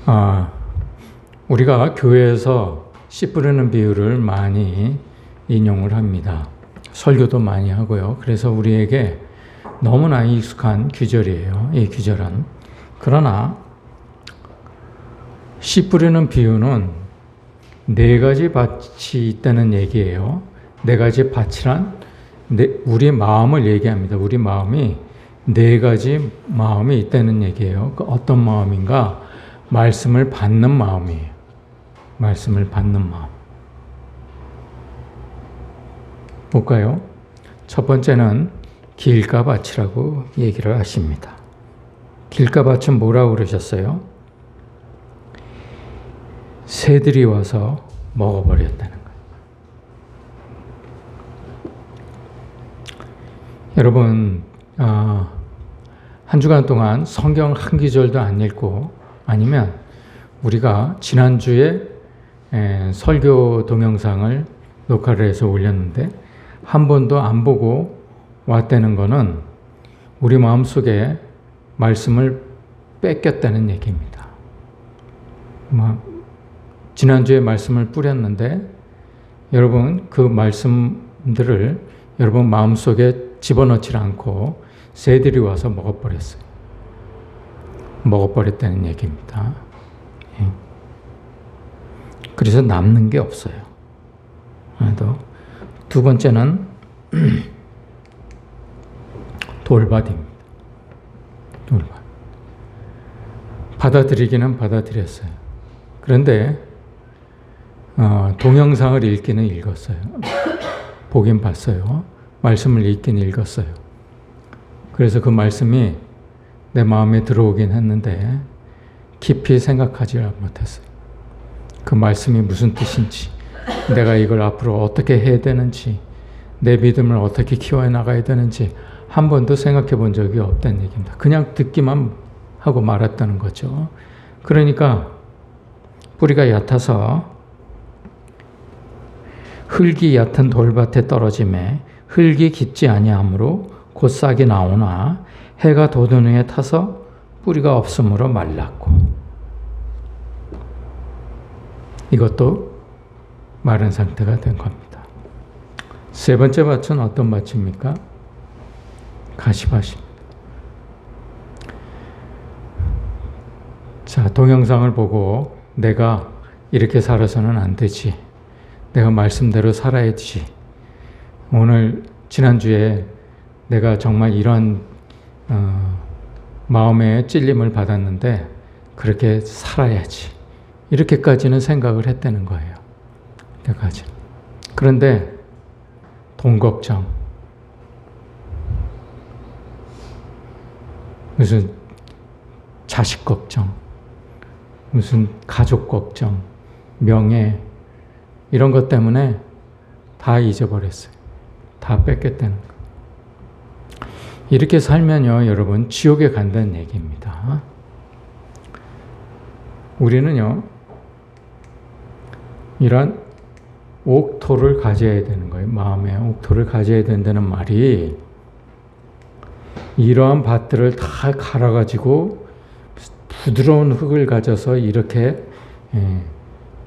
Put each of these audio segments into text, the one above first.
아, 우리가 교회에서 씨 뿌리는 비유를 많이 인용을 합니다. 설교도 많이 하고요. 그래서 우리에게 너무나 익숙한 규절이에요. 이 규절은. 그러나 씨 뿌리는 비유는 네 가지 밭이 있다는 얘기예요. 네 가지 밭이란 우리 마음을 얘기합니다. 우리 마음이 네 가지 마음이 있다는 얘기예요. 그 어떤 마음인가? 말씀을 받는 마음이에요. 말씀을 받는 마음. 볼까요? 첫 번째는 길가밭이라고 얘기를 하십니다. 길가밭은 뭐라고 그러셨어요? 새들이 와서 먹어버렸다는 거예요. 여러분, 한 주간 동안 성경 한 구절도 안 읽고 아니면 우리가 지난주에 설교 동영상을 녹화를 해서 올렸는데 한 번도 안 보고 왔다는 것은 우리 마음속에 말씀을 뺏겼다는 얘기입니다. 지난주에 말씀을 뿌렸는데 여러분 그 말씀들을 여러분 마음속에 집어넣지 않고 새들이 와서 먹어버렸어요. 먹어버렸다는 얘기입니다. 그래서 남는 게 없어요. 두 번째는 돌밭입니다. 돌밭. 받아들이기는 받아들였어요. 그런데 동영상을 읽기는 읽었어요. 보긴 봤어요. 말씀을 읽기는 읽었어요. 그래서 그 말씀이 내 마음에 들어오긴 했는데 깊이 생각하지 못했어요. 그 말씀이 무슨 뜻인지, 내가 이걸 앞으로 어떻게 해야 되는지, 내 믿음을 어떻게 키워나가야 되는지 한 번도 생각해 본 적이 없다는 얘기입니다. 그냥 듣기만 하고 말았다는 거죠. 그러니까 뿌리가 얕아서 흙이 얕은 돌밭에 떨어짐에 흙이 깊지 아니하므로 곧 싹이 나오나 해가 돋은 후에 타서 뿌리가 없으므로 말랐고. 이것도 마른 상태가 된 겁니다. 세 번째 밭은 어떤 밭입니까? 가시밭입니다. 자, 동영상을 보고 내가 이렇게 살아서는 안 되지. 내가 말씀대로 살아야지. 오늘 지난주에 내가 정말 이런 마음의 찔림을 받았는데 그렇게 살아야지. 이렇게까지는 생각을 했다는 거예요. 때까지. 그런데 돈 걱정, 무슨 자식 걱정, 무슨 가족 걱정, 명예 이런 것 때문에 다 잊어버렸어요. 다 뺏겼다는 거. 이렇게 살면요, 여러분 지옥에 간다는 얘기입니다. 우리는요, 이런 옥토를 가져야 되는 거예요. 마음에 옥토를 가져야 된다는 말이 이러한 밭들을 다 갈아가지고 부드러운 흙을 가져서 이렇게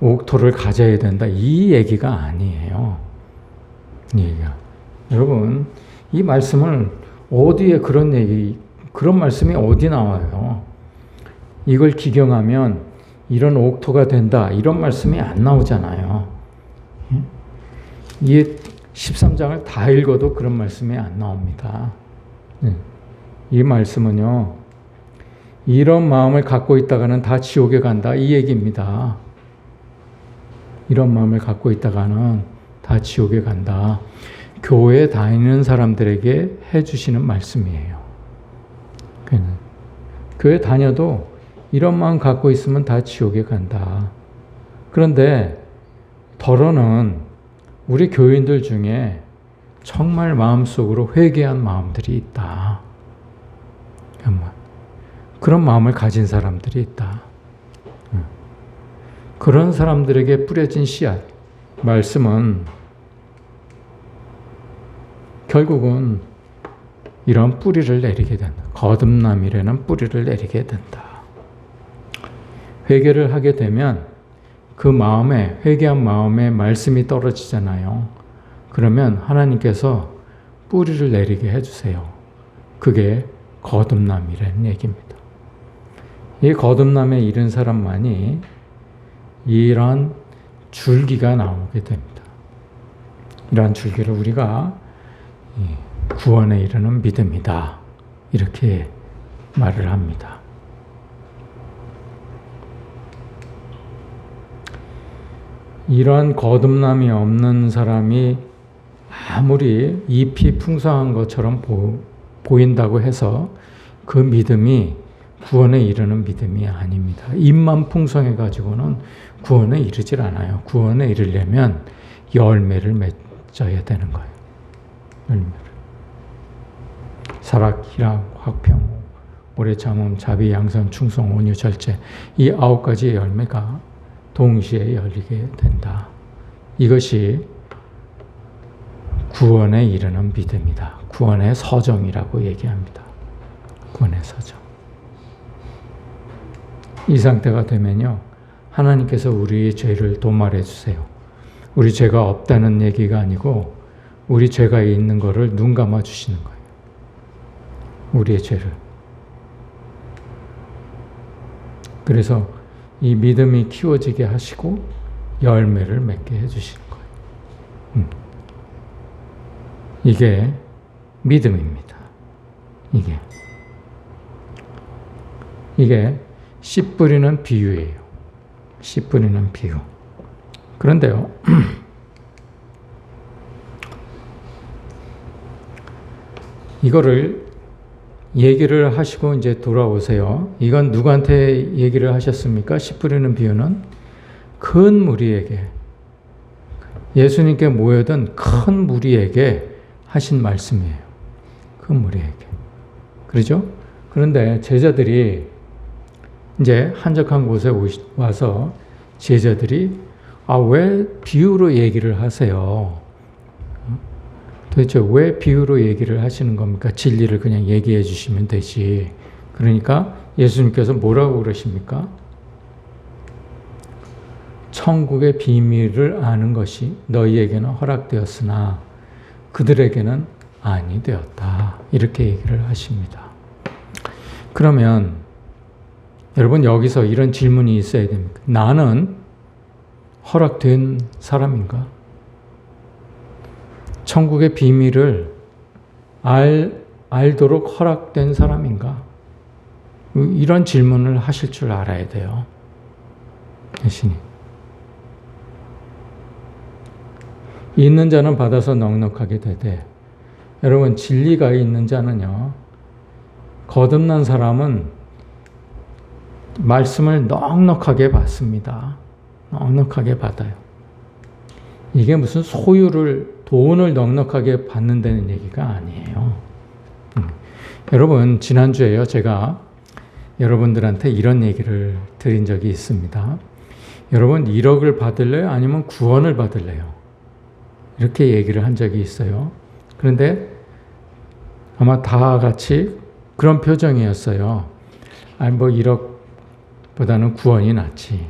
옥토를 가져야 된다. 이 얘기가 아니에요. 이 얘기가. 여러분, 이 말씀을 어디에 그런 말씀이 어디 나와요? 이걸 기경하면 이런 옥토가 된다. 이런 말씀이 안 나오잖아요. 이 13장을 다 읽어도 그런 말씀이 안 나옵니다. 이 말씀은요, 이런 마음을 갖고 있다가는 다 지옥에 간다. 이 얘기입니다. 이런 마음을 갖고 있다가는 다 지옥에 간다. 교회 다니는 사람들에게 해주시는 말씀이에요. 교회 다녀도 이런 마음 갖고 있으면 다 지옥에 간다. 그런데 더러는 우리 교인들 중에 정말 마음속으로 회개한 마음들이 있다. 그런 마음을 가진 사람들이 있다. 그런 사람들에게 뿌려진 씨앗, 말씀은 결국은 이런 뿌리를 내리게 된다. 거듭남이라는 뿌리를 내리게 된다. 회개를 하게 되면 그 마음에, 회개한 마음에 말씀이 떨어지잖아요. 그러면 하나님께서 뿌리를 내리게 해주세요. 그게 거듭남이라는 얘기입니다. 이 거듭남에 이른 사람만이 이러한 줄기가 나오게 됩니다. 이러한 줄기를 우리가 구원에 이르는 믿음이다. 이렇게 말을 합니다. 이러한 거듭남이 없는 사람이 아무리 잎이 풍성한 것처럼 보인다고 해서 그 믿음이 구원에 이르는 믿음이 아닙니다. 잎만 풍성해 가지고는 구원에 이르질 않아요. 구원에 이르려면 열매를 맺어야 되는 거예요. 열매를. 사락, 희락, 화평, 오래 참음, 자비, 양선, 충성, 온유, 절제, 이 9가지의 열매가 동시에 열리게 된다. 이것이 구원에 이르는 믿음이다. 구원의 서정이라고 얘기합니다. 구원의 서정. 이 상태가 되면요, 하나님께서 우리의 죄를 도말해 주세요. 우리 죄가 없다는 얘기가 아니고 우리 죄가 있는 것을 눈 감아 주시는 거예요. 우리의 죄를. 그래서 이 믿음이 키워지게 하시고 열매를 맺게 해주시는 거예요. 이게 믿음입니다. 이게 씨 뿌리는 비유예요. 씨 뿌리는 비유. 그런데요, 이거를 얘기를 하시고 이제 돌아오세요. 이건 누구한테 얘기를 하셨습니까? 씨 뿌리는 비유는 큰 무리에게, 예수님께 모여든 큰 무리에게 하신 말씀이에요. 큰 무리에게. 그러죠? 그런데 제자들이 이제 한적한 곳에 와서 제자들이 왜 비유로 얘기를 하세요? 도대체 왜 비유로 얘기를 하시는 겁니까? 진리를 그냥 얘기해 주시면 되지. 그러니까 예수님께서 뭐라고 그러십니까? 천국의 비밀을 아는 것이 너희에게는 허락되었으나 그들에게는 아니 되었다. 이렇게 얘기를 하십니다. 그러면 여러분, 여기서 이런 질문이 있어야 됩니다. 나는 허락된 사람인가? 천국의 비밀을 알도록 허락된 사람인가? 이런 질문을 하실 줄 알아야 돼요. 대신에. 있는 자는 받아서 넉넉하게 되되, 여러분, 진리가 있는 자는요, 거듭난 사람은 말씀을 넉넉하게 받습니다. 넉넉하게 받아요. 이게 무슨 돈을 넉넉하게 받는다는 얘기가 아니에요. 여러분, 지난주에요, 제가 여러분들한테 이런 얘기를 드린 적이 있습니다. 여러분, 1억을 받을래요? 아니면 구원을 받을래요? 이렇게 얘기를 한 적이 있어요. 그런데 아마 다 같이 그런 표정이었어요. 1억보다는 구원이 낫지.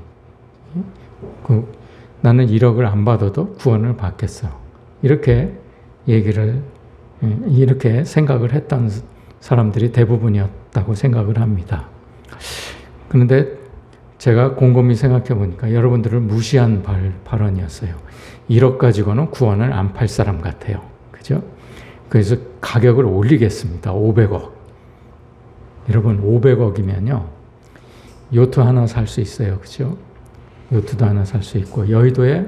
나는 1억을 안 받아도 구원을 받겠어. 이렇게 생각을 했던 사람들이 대부분이었다고 생각을 합니다. 그런데 제가 곰곰이 생각해 보니까 여러분들을 무시한 발언이었어요. 1억 가지고는 구원을 안 팔 사람 같아요. 그죠? 그래서 가격을 올리겠습니다. 500억. 여러분, 500억이면요, 요트 하나 살 수 있어요. 그죠? 요트도 하나 살 수 있고, 여의도에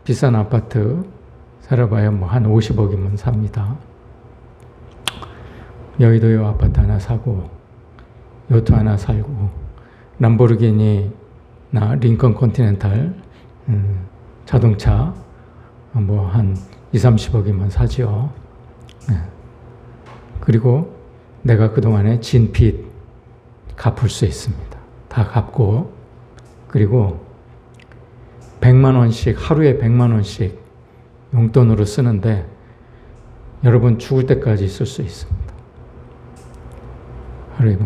비싼 아파트 살아봐야 한 50억이면 삽니다. 여의도에 아파트 하나 사고, 요트 하나 살고, 람보르기니나 링컨 컨티넨탈 자동차 한 20-30억이면 사죠. 그리고 내가 그동안에 진 빚 갚을 수 있습니다. 다 갚고, 그리고 100만 원씩, 하루에 100만 원씩 용돈으로 쓰는데 여러분 죽을 때까지 쓸 수 있습니다. 하루에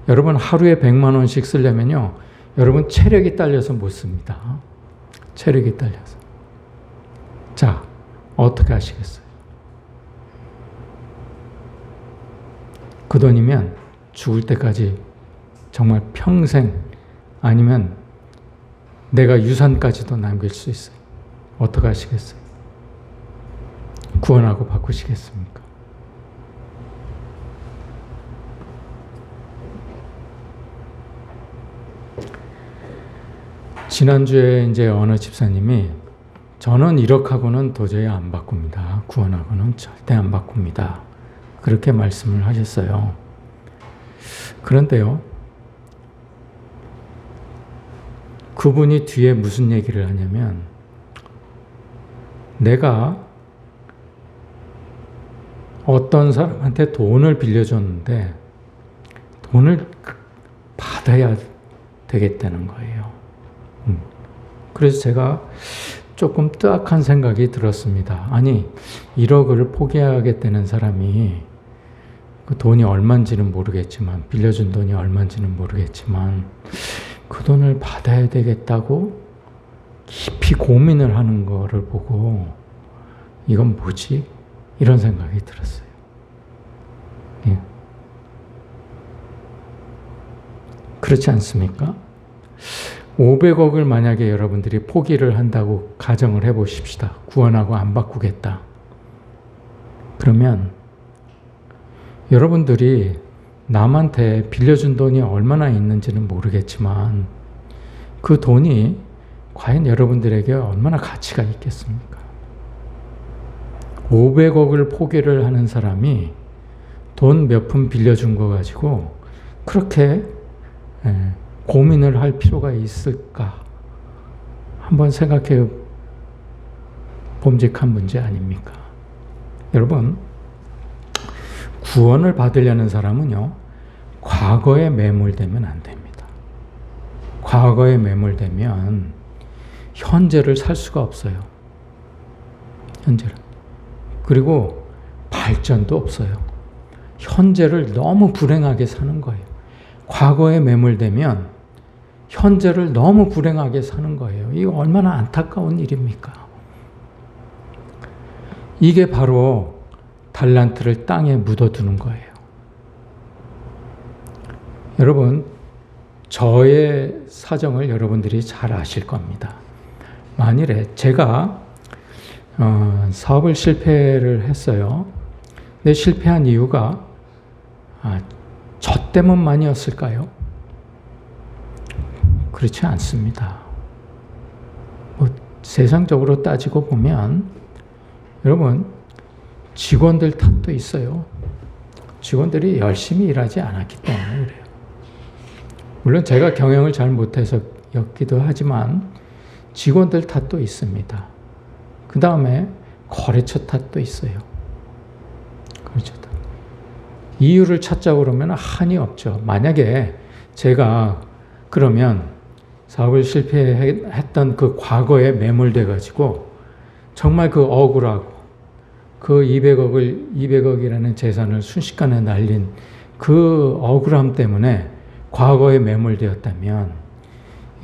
여러분 하루에 100만 원씩 쓰려면요. 여러분 체력이 딸려서 못 씁니다. 체력이 딸려서. 자, 어떻게 하시겠어요? 그 돈이면 죽을 때까지 정말 평생 아니면 내가 유산까지도 남길 수 있어요. 어떻게 하시겠어요? 구원하고 바꾸시겠습니까? 지난주에 이제 어느 집사님이 저는 1억하고는 도저히 안 바꿉니다. 구원하고는 절대 안 바꿉니다. 그렇게 말씀을 하셨어요. 그런데요, 그분이 뒤에 무슨 얘기를 하냐면, 내가 어떤 사람한테 돈을 빌려줬는데 돈을 받아야 되겠다는 거예요. 그래서 제가 조금 뜨악한 생각이 들었습니다. 아니, 1억을 포기하겠다는 사람이 그 돈이 얼마인지는 모르겠지만, 빌려준 돈이 얼마인지는 모르겠지만 그 돈을 받아야 되겠다고 깊이 고민을 하는 거를 보고 이건 뭐지? 이런 생각이 들었어요. 예. 그렇지 않습니까? 500억을 만약에 여러분들이 포기를 한다고 가정을 해보십시다. 구원하고 안 바꾸겠다. 그러면 여러분들이 남한테 빌려준 돈이 얼마나 있는지는 모르겠지만 그 돈이 과연 여러분들에게 얼마나 가치가 있겠습니까? 500억을 포기를 하는 사람이 돈 몇 푼 빌려준 거 가지고 그렇게 고민을 할 필요가 있을까? 한번 생각해 봄직한 문제 아닙니까? 여러분, 구원을 받으려는 사람은요, 과거에 매몰되면 안 됩니다. 과거에 매몰되면 현재를 살 수가 없어요. 현재를. 그리고 발전도 없어요. 현재를 너무 불행하게 사는 거예요. 과거에 매몰되면 현재를 너무 불행하게 사는 거예요. 이거 얼마나 안타까운 일입니까? 이게 바로 달란트를 땅에 묻어두는 거예요. 여러분, 저의 사정을 여러분들이 잘 아실 겁니다. 만일에 제가 사업을 실패를 했어요. 근데 실패한 이유가 저 때문만이었을까요? 그렇지 않습니다. 세상적으로 따지고 보면 여러분, 직원들 탓도 있어요. 직원들이 열심히 일하지 않았기 때문에 그래요. 물론 제가 경영을 잘 못해서였기도 하지만 직원들 탓도 있습니다. 그 다음에 거래처 탓도 있어요. 거래처 탓. 이유를 찾자고 그러면 한이 없죠. 만약에 제가 그러면 사업을 실패했던 그 과거에 매몰돼 가지고 정말 그 억울하고 그 200억이라는 재산을 순식간에 날린 그 억울함 때문에 과거에 매몰되었다면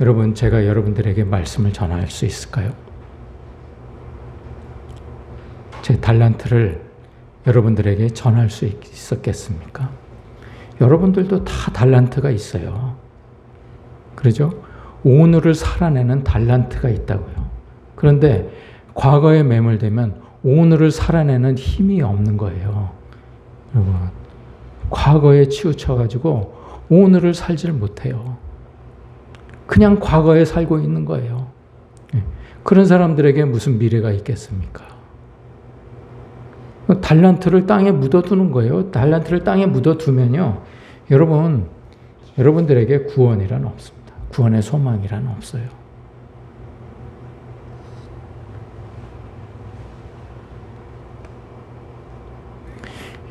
여러분, 제가 여러분들에게 말씀을 전할 수 있을까요? 제 달란트를 여러분들에게 전할 수 있었겠습니까? 여러분들도 다 달란트가 있어요. 그러죠? 오늘을 살아내는 달란트가 있다고요. 그런데 과거에 매몰되면 오늘을 살아내는 힘이 없는 거예요. 여러분, 과거에 치우쳐가지고 오늘을 살지를 못해요. 그냥 과거에 살고 있는 거예요. 그런 사람들에게 무슨 미래가 있겠습니까? 달란트를 땅에 묻어두는 거예요. 달란트를 땅에 묻어두면요, 여러분들에게 구원이란 없습니다. 구원의 소망이란 없어요.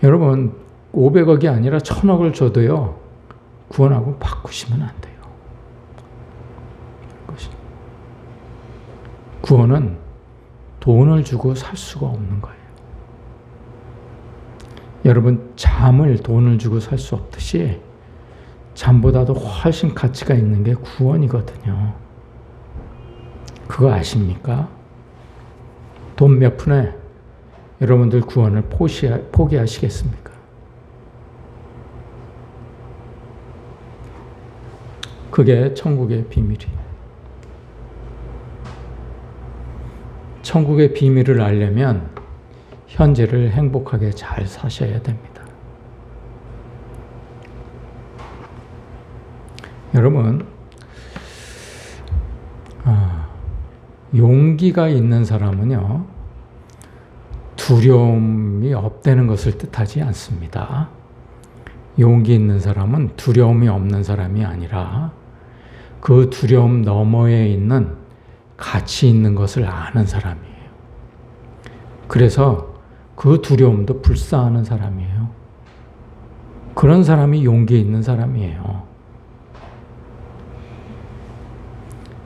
여러분, 500억이 아니라 1000억을 줘도요, 구원하고 바꾸시면 안 돼요. 구원은 돈을 주고 살 수가 없는 거예요. 여러분, 잠을 돈을 주고 살 수 없듯이 잠보다도 훨씬 가치가 있는 게 구원이거든요. 그거 아십니까? 돈 몇 푼에 여러분들 구원을 포기하시겠습니까? 그게 천국의 비밀이에요. 천국의 비밀을 알려면 현재를 행복하게 잘 사셔야 됩니다. 여러분, 용기가 있는 사람은요, 두려움이 없다는 것을 뜻하지 않습니다. 용기 있는 사람은 두려움이 없는 사람이 아니라 그 두려움 너머에 있는 가치 있는 것을 아는 사람이에요. 그래서 그 두려움도 불사하는 사람이에요. 그런 사람이 용기 있는 사람이에요.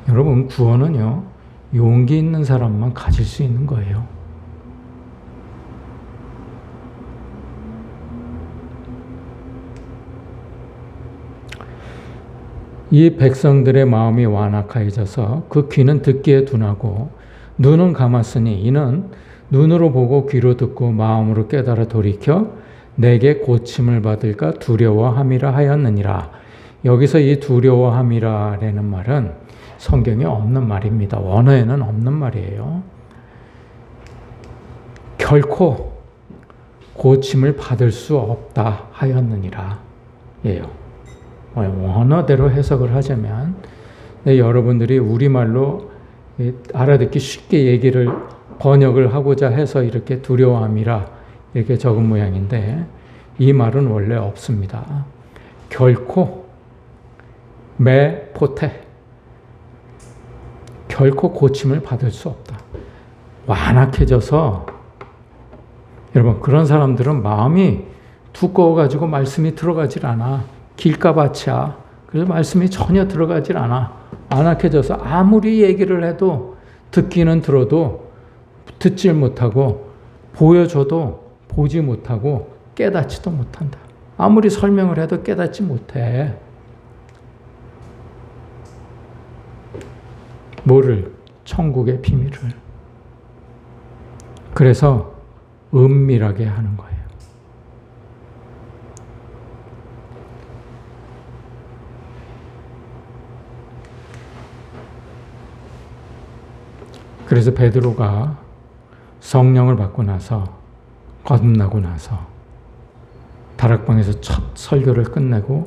여러분, 구원은요, 용기 있는 사람만 가질 수 있는 거예요. 이 백성들의 마음이 완악해져서 그 귀는 듣기에 둔하고 눈은 감았으니 이는 눈으로 보고 귀로 듣고 마음으로 깨달아 돌이켜 내게 고침을 받을까 두려워함이라 하였느니라. 여기서 이 두려워함이라라는 말은 성경에 없는 말입니다. 원어에는 없는 말이에요. 결코 고침을 받을 수 없다 하였느니라 예요. 원어대로 해석을 하자면 여러분들이 우리말로 알아듣기 쉽게 얘기를 번역을 하고자 해서 이렇게 두려워함이라 이렇게 적은 모양인데 이 말은 원래 없습니다. 결코 포테 결코 고침을 받을 수 없다. 완악해져서 여러분 그런 사람들은 마음이 두꺼워가지고 말씀이 들어가질 않아. 길가밭이야. 그래서 말씀이 전혀 들어가질 않아. 완악해져서 아무리 얘기를 해도 듣기는 들어도 듣질 못하고 보여줘도 보지 못하고 깨닫지도 못한다. 아무리 설명을 해도 깨닫지 못해. 뭐를? 천국의 비밀을. 그래서 은밀하게 하는 거예요. 그래서 베드로가 성령을 받고 나서 거듭나고 나서 다락방에서 첫 설교를 끝내고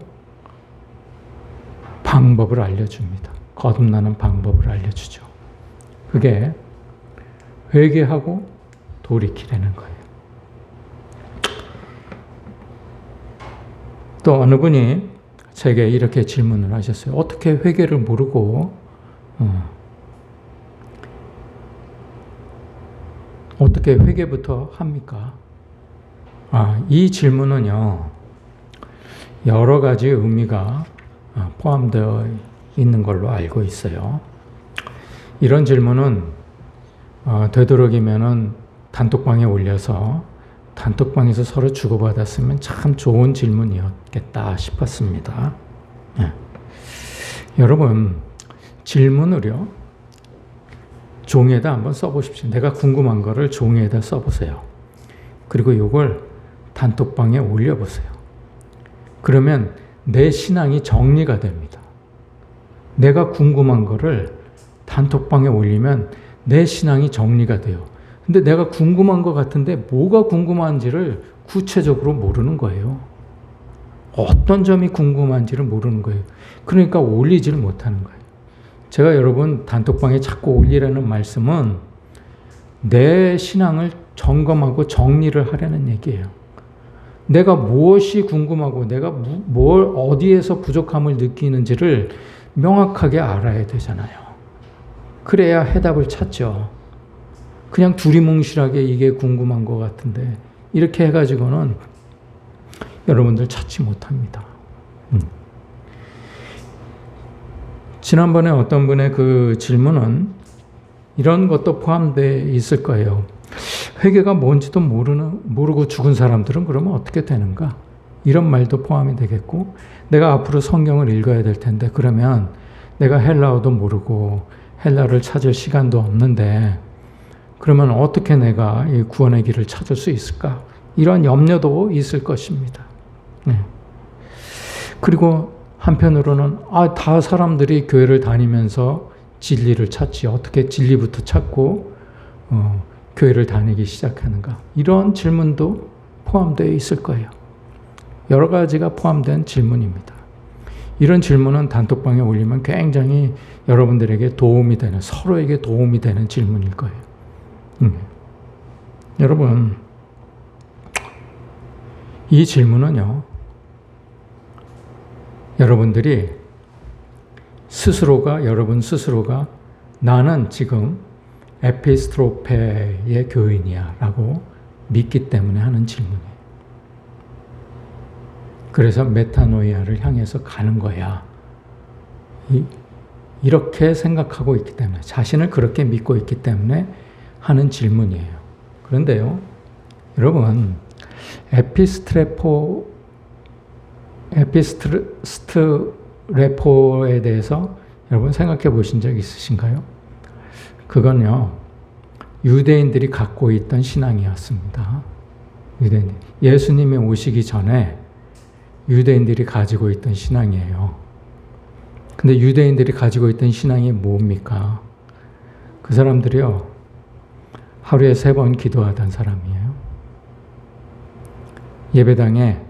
방법을 알려줍니다. 거듭나는 방법을 알려주죠. 그게 회개하고 돌이키라는 거예요. 또 어느 분이 제게 이렇게 질문을 하셨어요. 어떻게 회개를 모르고 어떻게 회개부터 합니까? 이 질문은요, 여러 가지 의미가 포함되어 있는 걸로 알고 있어요. 이런 질문은 되도록이면은 단톡방에 올려서 단톡방에서 서로 주고받았으면 참 좋은 질문이었겠다 싶었습니다. 여러분, 질문을요, 종이에다 한번 써보십시오. 내가 궁금한 거를 종이에다 써보세요. 그리고 이걸 단톡방에 올려보세요. 그러면 내 신앙이 정리가 됩니다. 내가 궁금한 거를 단톡방에 올리면 내 신앙이 정리가 돼요. 근데 내가 궁금한 것 같은데 뭐가 궁금한지를 구체적으로 모르는 거예요. 어떤 점이 궁금한지를 모르는 거예요. 그러니까 올리지를 못하는 거예요. 제가 여러분 단톡방에 자꾸 올리라는 말씀은 내 신앙을 점검하고 정리를 하려는 얘기예요. 내가 무엇이 궁금하고 내가 뭘 어디에서 부족함을 느끼는지를 명확하게 알아야 되잖아요. 그래야 해답을 찾죠. 그냥 두리뭉실하게 이게 궁금한 것 같은데 이렇게 해가지고는 여러분들 찾지 못합니다. 지난번에 어떤 분의 그 질문은 이런 것도 포함되어 있을 거예요. 회개가 뭔지도 모르고 죽은 사람들은 그러면 어떻게 되는가? 이런 말도 포함이 되겠고, 내가 앞으로 성경을 읽어야 될 텐데 그러면 내가 헬라어도 모르고 헬라를 찾을 시간도 없는데 그러면 어떻게 내가 이 구원의 길을 찾을 수 있을까? 이런 염려도 있을 것입니다. 그리고 한편으로는 다 사람들이 교회를 다니면서 진리를 찾지 어떻게 진리부터 찾고 교회를 다니기 시작하는가? 이런 질문도 포함되어 있을 거예요. 여러 가지가 포함된 질문입니다. 이런 질문은 단톡방에 올리면 굉장히 여러분들에게 도움이 되는, 서로에게 도움이 되는 질문일 거예요. 여러분, 이 질문은요, 여러분 스스로가 나는 지금 에피스트로페의 교인이야 라고 믿기 때문에 하는 질문이에요. 그래서 메타노이아를 향해서 가는 거야. 이렇게 생각하고 있기 때문에, 자신을 그렇게 믿고 있기 때문에 하는 질문이에요. 그런데요, 여러분, 에피스트레포에 대해서 여러분 생각해 보신 적 있으신가요? 그건요, 유대인들이 갖고 있던 신앙이었습니다. 예수님이 오시기 전에 유대인들이 가지고 있던 신앙이에요. 근데 유대인들이 가지고 있던 신앙이 뭡니까? 그 사람들이요, 하루에 3번 기도하던 사람이에요. 예배당에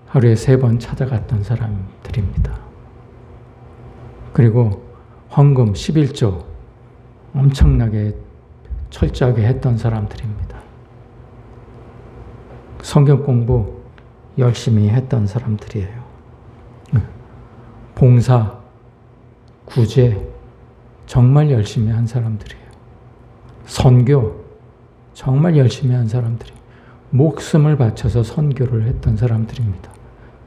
하루에 3번 찾아갔던 사람들입니다. 그리고 헌금 11조 엄청나게 철저하게 했던 사람들입니다. 성경 공부 열심히 했던 사람들이에요. 봉사, 구제 정말 열심히 한 사람들이에요. 선교 정말 열심히 한 사람들이 목숨을 바쳐서 선교를 했던 사람들입니다.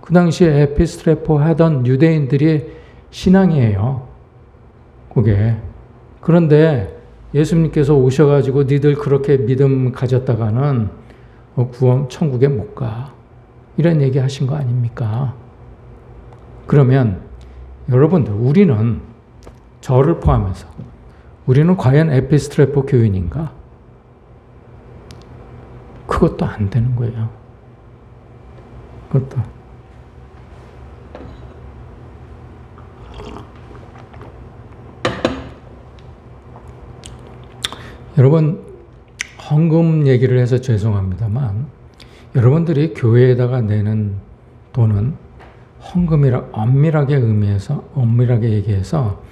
그 당시에 에피스트레포 하던 유대인들의 신앙이에요. 그게. 그런데 예수님께서 오셔가지고 니들 그렇게 믿음 가졌다가는 구원 천국에 못 가. 이런 얘기 하신 거 아닙니까? 그러면 여러분들, 우리는 저를 포함해서 우리는 과연 에피스트레포 교인인가? 그것도 안 되는 거예요. 그것도. 여러분, 헌금 얘기를 해서 죄송합니다만 여러분들이 교회에다가 내는 돈은 헌금이라 엄밀하게 얘기해서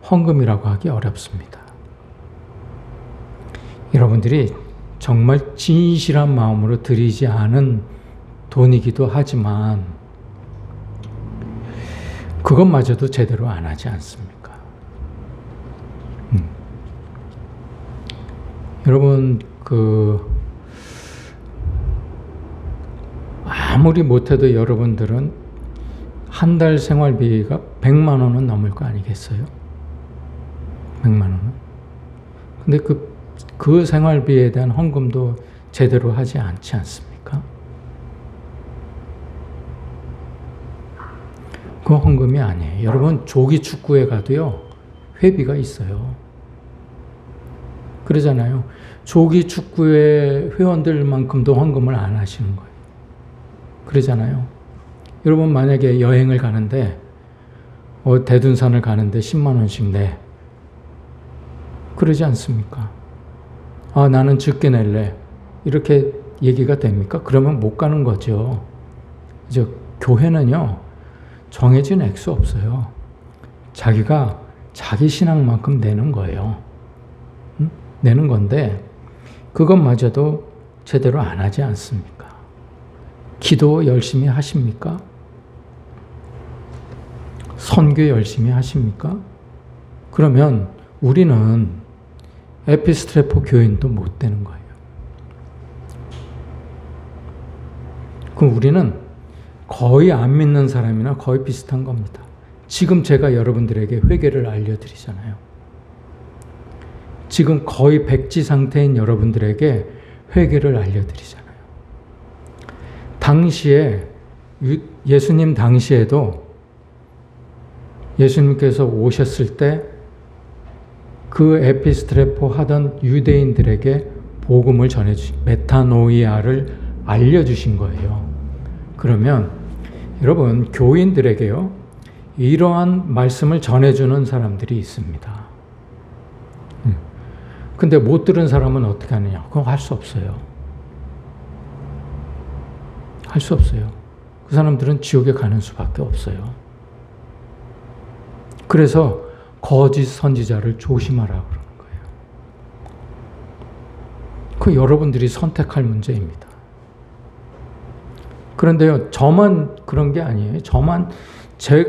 헌금이라고 하기 어렵습니다. 여러분들이 정말 진실한 마음으로 드리지 않은 돈이기도 하지만 그것마저도 제대로 안 하지 않습니까? 여러분, 아무리 못해도 여러분들은 한 달 생활비가 100만 원은 넘을 거 아니겠어요? 100만 원은. 근데 그 생활비에 대한 헌금도 제대로 하지 않지 않습니까? 그 헌금이 아니에요. 여러분, 조기 축구에 가도요, 회비가 있어요. 그러잖아요. 조기 축구의 회원들만큼도 헌금을 안 하시는 거예요. 그러잖아요. 여러분, 만약에 여행을 가는데 대둔산을 가는데 10만 원씩 내. 그러지 않습니까? 나는 적게 낼래. 이렇게 얘기가 됩니까? 그러면 못 가는 거죠. 이제 교회는요, 정해진 액수 없어요. 자기가 자기 신앙만큼 내는 거예요. 내는 건데 그것마저도 제대로 안 하지 않습니까? 기도 열심히 하십니까? 선교 열심히 하십니까? 그러면 우리는 에피스트레포 교인도 못 되는 거예요. 그럼 우리는 거의 안 믿는 사람이나 거의 비슷한 겁니다. 지금 제가 여러분들에게 회개를 알려드리잖아요. 지금 거의 백지 상태인 여러분들에게 회개를 알려드리잖아요. 당시에 예수님 당시에도 예수님께서 오셨을 때 그 에피스트레포 하던 유대인들에게 복음을 전해주신 메타노이아를 알려주신 거예요. 그러면 여러분 교인들에게요 이러한 말씀을 전해주는 사람들이 있습니다. 근데 못 들은 사람은 어떻게 하느냐? 그건 할 수 없어요. 할 수 없어요. 그 사람들은 지옥에 가는 수밖에 없어요. 그래서 거짓 선지자를 조심하라 그러는 거예요. 그 여러분들이 선택할 문제입니다. 그런데요, 저만 그런 게 아니에요.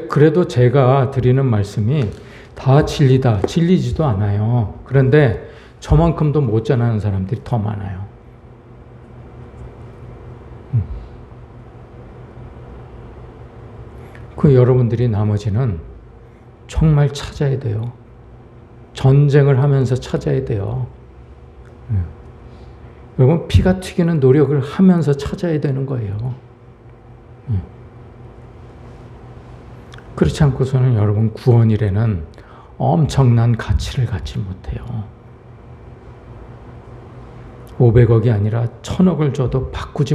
그래도 제가 드리는 말씀이 다 진리다, 진리지도 않아요. 그런데 저만큼도 못 전하는 사람들이 더 많아요. 그 여러분들이 나머지는 정말 찾아야 돼요. 전쟁을 하면서 찾아야 돼요. 여러분 피가 튀기는 노력을 하면서 찾아야 되는 거예요. 그렇지 않고서는 여러분 구원일에는 엄청난 가치를 갖지 못해요. 500억이 아니라 1000억을 줘도 바꿀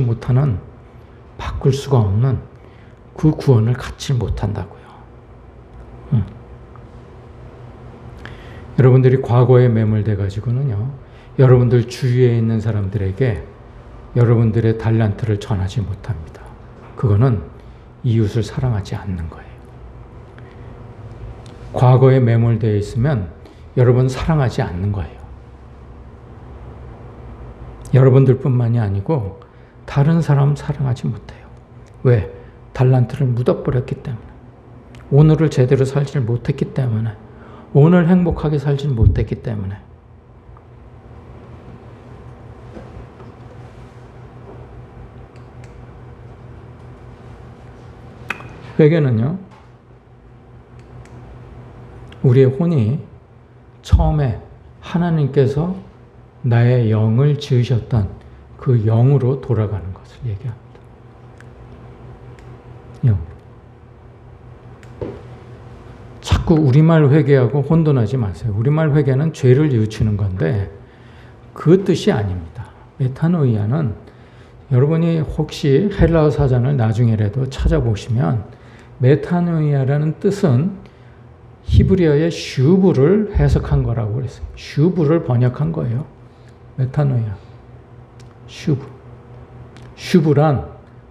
수가 없는 그 구원을 갖지 못한다고요. 여러분들이 과거에 매몰돼 가지고는요, 여러분들 주위에 있는 사람들에게 여러분들의 달란트를 전하지 못합니다. 그거는 이웃을 사랑하지 않는 거예요. 과거에 매몰되어 있으면 여러분 사랑하지 않는 거예요. 여러분들뿐만이 아니고 다른 사람 사랑하지 못해요. 왜? 달란트를 묻어버렸기 때문에. 오늘을 제대로 살지 못했기 때문에. 오늘 행복하게 살지 못했기 때문에. 회개는요, 우리의 혼이 처음에 하나님께서 나의 영을 지으셨던 그 영으로 돌아가는 것을 얘기합니다. 영. 자꾸 우리말 회개하고 혼돈하지 마세요. 우리말 회개는 죄를 뉘우치는 건데 그 뜻이 아닙니다. 메타노이아는 여러분이 혹시 헬라어 사전을 나중에라도 찾아보시면 메타노이아라는 뜻은 히브리어의 슈브를 해석한 거라고 그랬어요. 슈브를 번역한 거예요. 메타노이아. 슈브란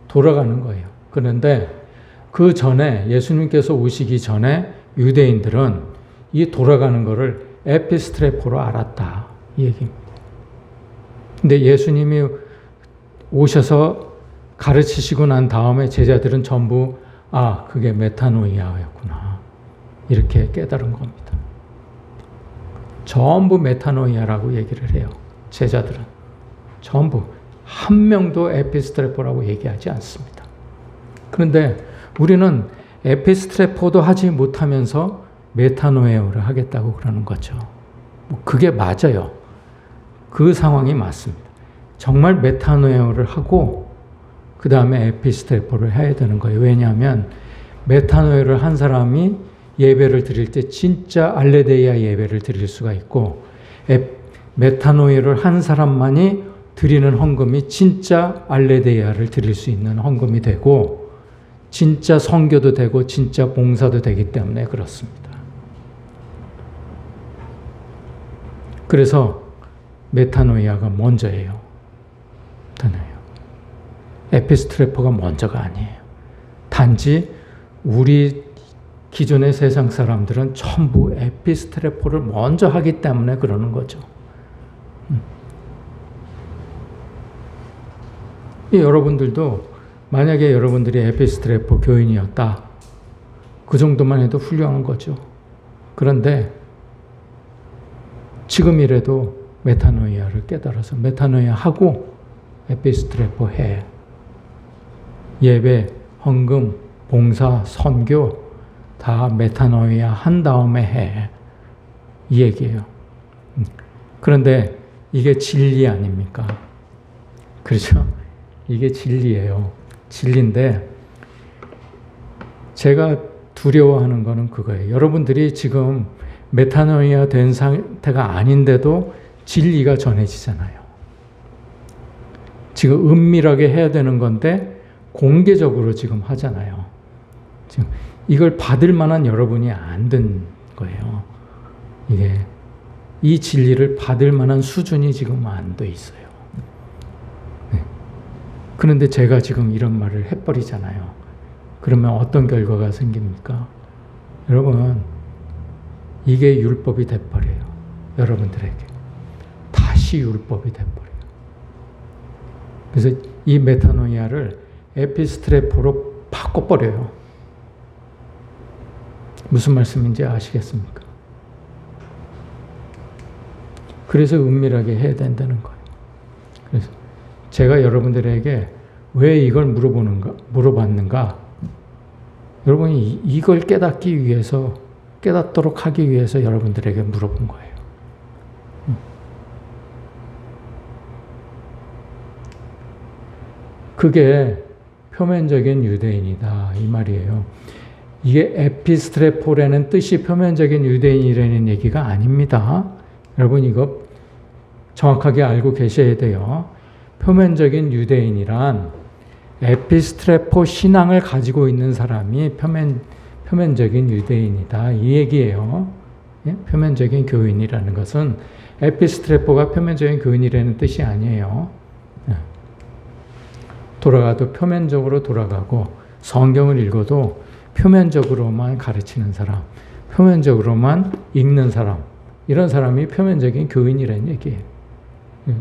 돌아가는 거예요. 그런데 그 전에 예수님께서 오시기 전에 유대인들은 이 돌아가는 거를 에피스트레포로 알았다. 이 얘기입니다. 근데 예수님이 오셔서 가르치시고 난 다음에 제자들은 전부 그게 메타노이아였구나. 이렇게 깨달은 겁니다. 전부 메타노이아라고 얘기를 해요. 제자들은. 전부. 한 명도 에피스트레포라고 얘기하지 않습니다. 그런데 우리는 에피스트레포도 하지 못하면서 메타노이아를 하겠다고 그러는 거죠. 그게 맞아요. 그 상황이 맞습니다. 정말 메타노이아를 하고 그 다음에 에피스트레포를 해야 되는 거예요. 왜냐하면 메타노이아를 한 사람이 예배를 드릴 때 진짜 알레데이아 예배를 드릴 수가 있고 메타노이아를 한 사람만이 드리는 헌금이 진짜 알레데이아를 드릴 수 있는 헌금이 되고 진짜 선교도 되고 진짜 봉사도 되기 때문에 그렇습니다. 그래서 메타노이아가 먼저예요. 에피스트레포가 먼저가 아니에요. 단지 우리 기존의 세상 사람들은 전부 에피스트레포를 먼저 하기 때문에 그러는 거죠. 여러분들도 만약에 여러분들이 에피스트레포 교인이었다. 그 정도만 해도 훌륭한 거죠. 그런데 지금이라도 메타노이아를 깨달아서 메타노이아 하고 에피스트레포 해. 예배, 헌금, 봉사, 선교 다 메타노이아 한 다음에 해. 이 얘기예요. 그런데 이게 진리 아닙니까? 그렇죠? 이게 진리예요. 진리인데 제가 두려워하는 거는 그거예요. 여러분들이 지금 메타노이아 된 상태가 아닌데도 진리가 전해지잖아요. 지금 은밀하게 해야 되는 건데 공개적으로 지금 하잖아요. 지금 이걸 받을 만한 여러분이 안 된 거예요. 이게 이 진리를 받을 만한 수준이 지금 안 돼 있어요. 네. 그런데 제가 지금 이런 말을 해버리잖아요. 그러면 어떤 결과가 생깁니까? 여러분, 이게 율법이 돼버려요. 여러분들에게. 다시 율법이 돼버려요. 그래서 이 메타노이아를 에피스트레포로 바꿔버려요. 무슨 말씀인지 아시겠습니까? 그래서 은밀하게 해야 된다는 거예요. 그래서 제가 여러분들에게 왜 이걸 물어봤는가? 여러분이 이걸 깨닫기 위해서, 깨닫도록 하기 위해서 여러분들에게 물어본 거예요. 그게 표면적인 유대인이다, 이 말이에요. 이게 에피스트레포라는 뜻이 표면적인 유대인이라는 얘기가 아닙니다. 여러분 이거 정확하게 알고 계셔야 돼요. 표면적인 유대인이란 에피스트레포 신앙을 가지고 있는 사람이 표면적인 유대인이다, 이 얘기예요. 예? 표면적인 교인이라는 것은 에피스트레포가 표면적인 교인이라는 뜻이 아니에요. 예. 돌아가도 표면적으로 돌아가고 성경을 읽어도 표면적으로만 가르치는 사람, 표면적으로만 읽는 사람, 이런 사람이 표면적인 교인이라는 얘기예요. 예.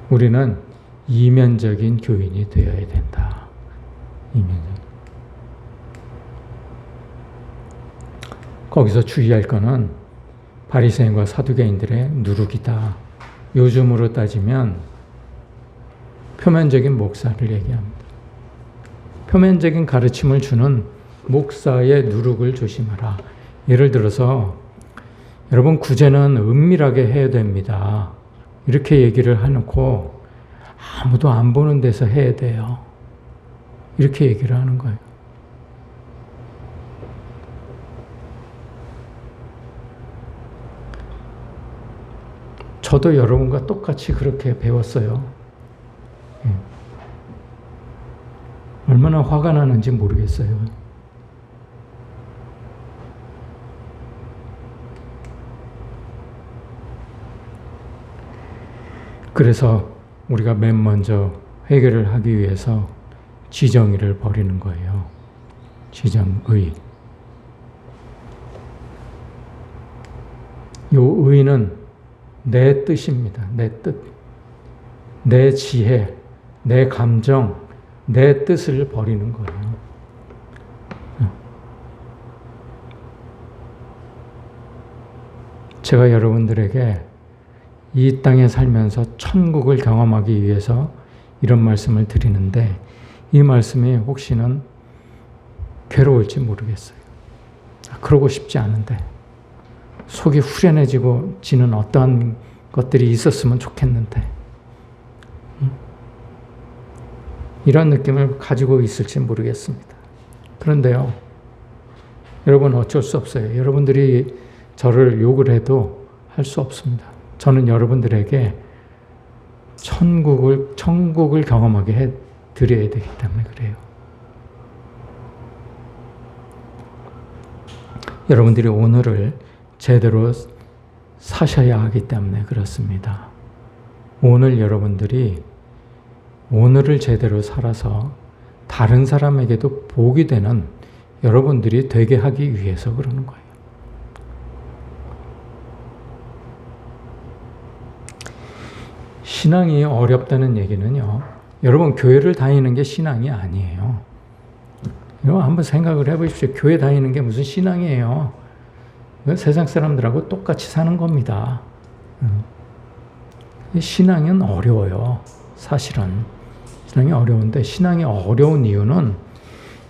우리는 이면적인 교인이 되어야 된다. 이면적. 거기서 주의할 거는 바리새인과 사두개인들의 누룩이다. 요즘으로 따지면 표면적인 목사를 얘기합니다. 표면적인 가르침을 주는 목사의 누룩을 조심하라. 예를 들어서 여러분 구제는 은밀하게 해야 됩니다. 이렇게 얘기를 해놓고 아무도 안 보는 데서 해야 돼요. 이렇게 얘기를 하는 거예요. 저도 여러분과 똑같이 그렇게 배웠어요. 예. 얼마나 화가 나는지 모르겠어요. 그래서 우리가 맨 먼저 해결을 하기 위해서 지정의를 버리는 거예요. 지정의. 요 의는 내 뜻입니다. 내 뜻. 내 지혜, 내 감정, 내 뜻을 버리는 거예요. 제가 여러분들에게 이 땅에 살면서 천국을 경험하기 위해서 이런 말씀을 드리는데 이 말씀이 혹시는 괴로울지 모르겠어요. 그러고 싶지 않은데 속이 후련해지는 어떠한 것들이 있었으면 좋겠는데 이런 느낌을 가지고 있을지 모르겠습니다. 그런데요, 여러분 어쩔 수 없어요. 여러분들이 저를 욕을 해도 할 수 없습니다. 저는 여러분들에게 천국을 경험하게 해 드려야 되기 때문에 그래요. 여러분들이 오늘을 제대로 사셔야 하기 때문에 그렇습니다. 오늘 여러분들이 오늘을 제대로 살아서 다른 사람에게도 복이 되는 여러분들이 되게 하기 위해서 그러는 거예요. 신앙이 어렵다는 얘기는요, 여러분 교회를 다니는 게 신앙이 아니에요. 여러분 한번 생각을 해보십시오. 교회 다니는 게 무슨 신앙이에요? 세상 사람들하고 똑같이 사는 겁니다. 신앙은 어려워요. 사실은 신앙이 어려운데 신앙이 어려운 이유는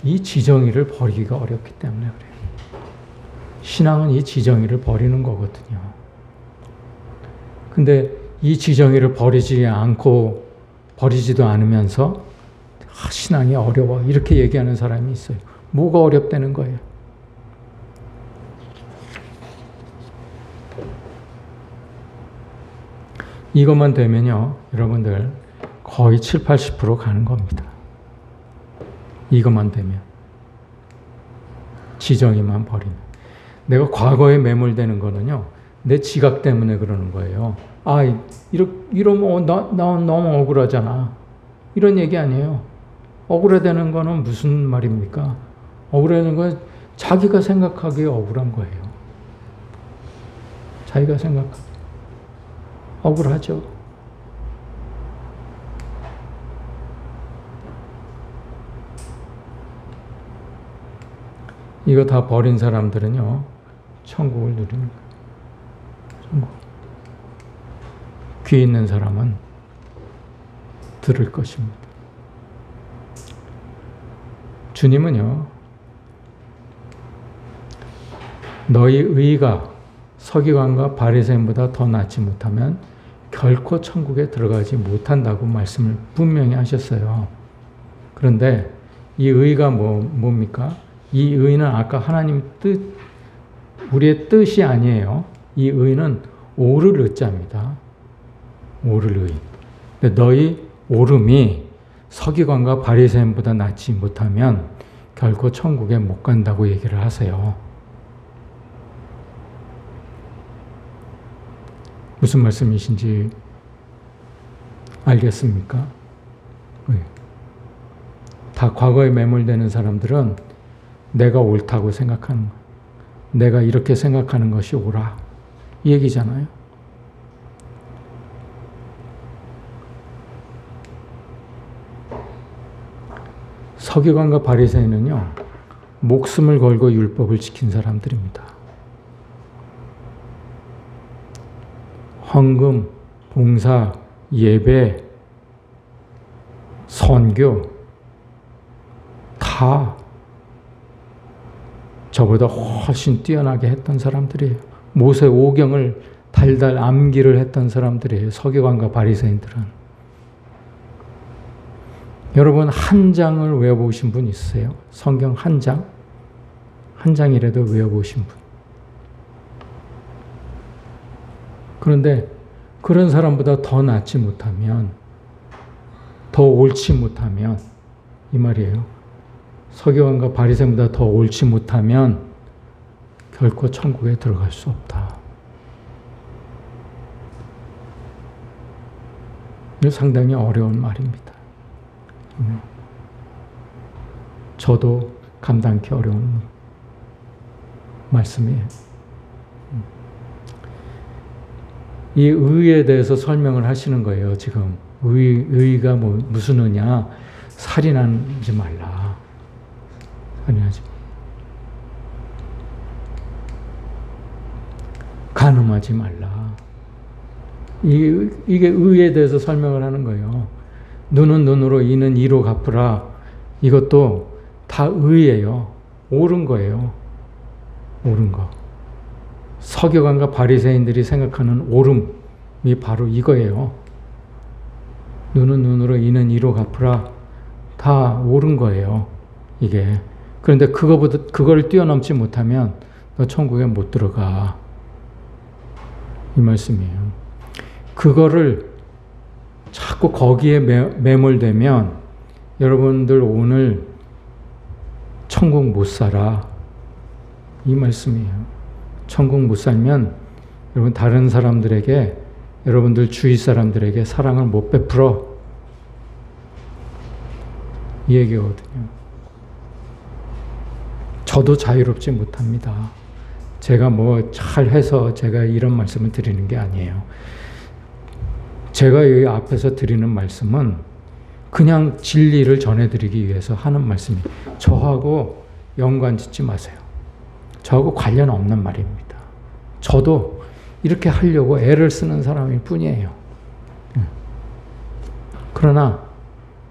이 지정의를 버리기가 어렵기 때문에 그래요. 신앙은 이 지정의를 버리는 거거든요. 근데 이 지정의를 버리지도 않으면서 신앙이 어려워. 이렇게 얘기하는 사람이 있어요. 뭐가 어렵다는 거예요? 이것만 되면요, 여러분들 거의 7, 80% 가는 겁니다. 이것만 되면. 지정이만 버리면. 내가 과거에 매몰되는 거는요, 내 지각 때문에 그러는 거예요. 아, 이러면 나 너무 억울하잖아. 이런 얘기 아니에요. 억울해되는 거는 무슨 말입니까? 억울해하는 건 자기가 생각하기에 억울한 거예요. 자기가 생각하기. 억울하죠. 이거 다 버린 사람들은요, 천국을 누리는 거예요. 천국. 귀 있는 사람은 들을 것입니다. 주님은요, 너희 의가 서기관과 바리새인보다 더 낫지 못하면 결코 천국에 들어가지 못한다고 말씀을 분명히 하셨어요. 그런데 이 의가 뭡니까? 이 의는 아까 하나님 뜻, 우리의 뜻이 아니에요. 이 의는 오를 의자입니다. 오를 의. 근데 너희 오름이 서기관과 바리새인보다 낫지 못하면 결코 천국에 못 간다고 얘기를 하세요. 무슨 말씀이신지 알겠습니까? 다 과거에 매몰되는 사람들은 내가 옳다고 생각하는 거예요. 내가 이렇게 생각하는 것이 옳아. 이 얘기잖아요. 서기관과 바리새인은요, 목숨을 걸고 율법을 지킨 사람들입니다. 헌금, 봉사, 예배, 선교 다 저보다 훨씬 뛰어나게 했던 사람들이에요. 모세 오경을 달달 암기를 했던 사람들이에요. 서기관과 바리새인들은. 여러분 한 장을 외워보신 분 있으세요? 성경 한 장? 한 장이라도 외워보신 분. 그런데 그런 사람보다 더 낫지 못하면, 더 옳지 못하면, 이 말이에요. 서기관과 바리새인보다 더 옳지 못하면 결코 천국에 들어갈 수 없다. 이거 상당히 어려운 말입니다. 저도 감당하기 어려운 말씀이에요. 이 의에 대해서 설명을 하시는 거예요, 지금. 의가 무슨 의냐? 살인하지 말라. 살인하지 말라. 간음하지 말라. 이게 의에 대해서 설명을 하는 거예요. 눈은 눈으로, 이는 이로 갚으라. 이것도 다 의예요. 옳은 거예요. 옳은 거. 서기관과 바리새인들이 생각하는 옳음이 바로 이거예요. 눈은 눈으로, 이는 이로 갚으라. 다 옳은 거예요. 이게. 그런데 그걸 뛰어넘지 못하면 너 천국에 못 들어가. 이 말씀이에요. 그거를 자꾸 거기에 매몰되면 여러분들 오늘 천국 못 살아. 이 말씀이에요. 천국 못 살면 여러분 다른 사람들에게, 여러분들 주위 사람들에게 사랑을 못 베풀어. 이 얘기거든요. 저도 자유롭지 못합니다. 제가 뭐 잘해서 제가 이런 말씀을 드리는 게 아니에요. 제가 여기 앞에서 드리는 말씀은 그냥 진리를 전해드리기 위해서 하는 말씀이에요. 저하고 연관 짓지 마세요. 저하고 관련 없는 말입니다. 저도 이렇게 하려고 애를 쓰는 사람일 뿐이에요. 그러나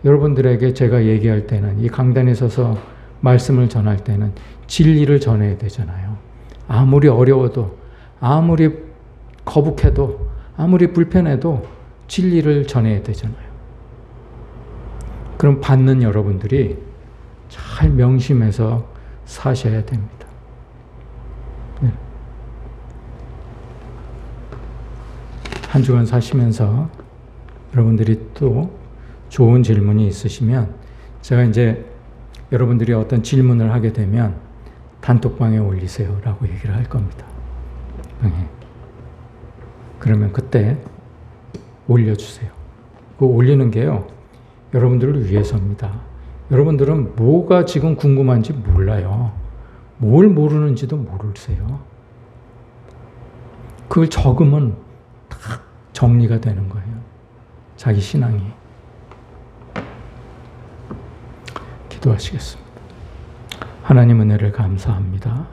여러분들에게 제가 얘기할 때는, 이 강단에 서서 말씀을 전할 때는 진리를 전해야 되잖아요. 아무리 어려워도, 아무리 거북해도, 아무리 불편해도 진리를 전해야 되잖아요. 그럼 받는 여러분들이 잘 명심해서 사셔야 됩니다. 네. 한 주간 사시면서 여러분들이 또 좋은 질문이 있으시면 제가 이제 여러분들이 어떤 질문을 하게 되면 단톡방에 올리세요 라고 얘기를 할 겁니다. 네. 그러면 그때 올려주세요. 그 올리는 게요, 여러분들을 위해서입니다. 여러분들은 뭐가 지금 궁금한지 몰라요. 뭘 모르는지도 모르세요. 그걸 적으면 딱 정리가 되는 거예요. 자기 신앙이. 기도하시겠습니다. 하나님 은혜를 감사합니다.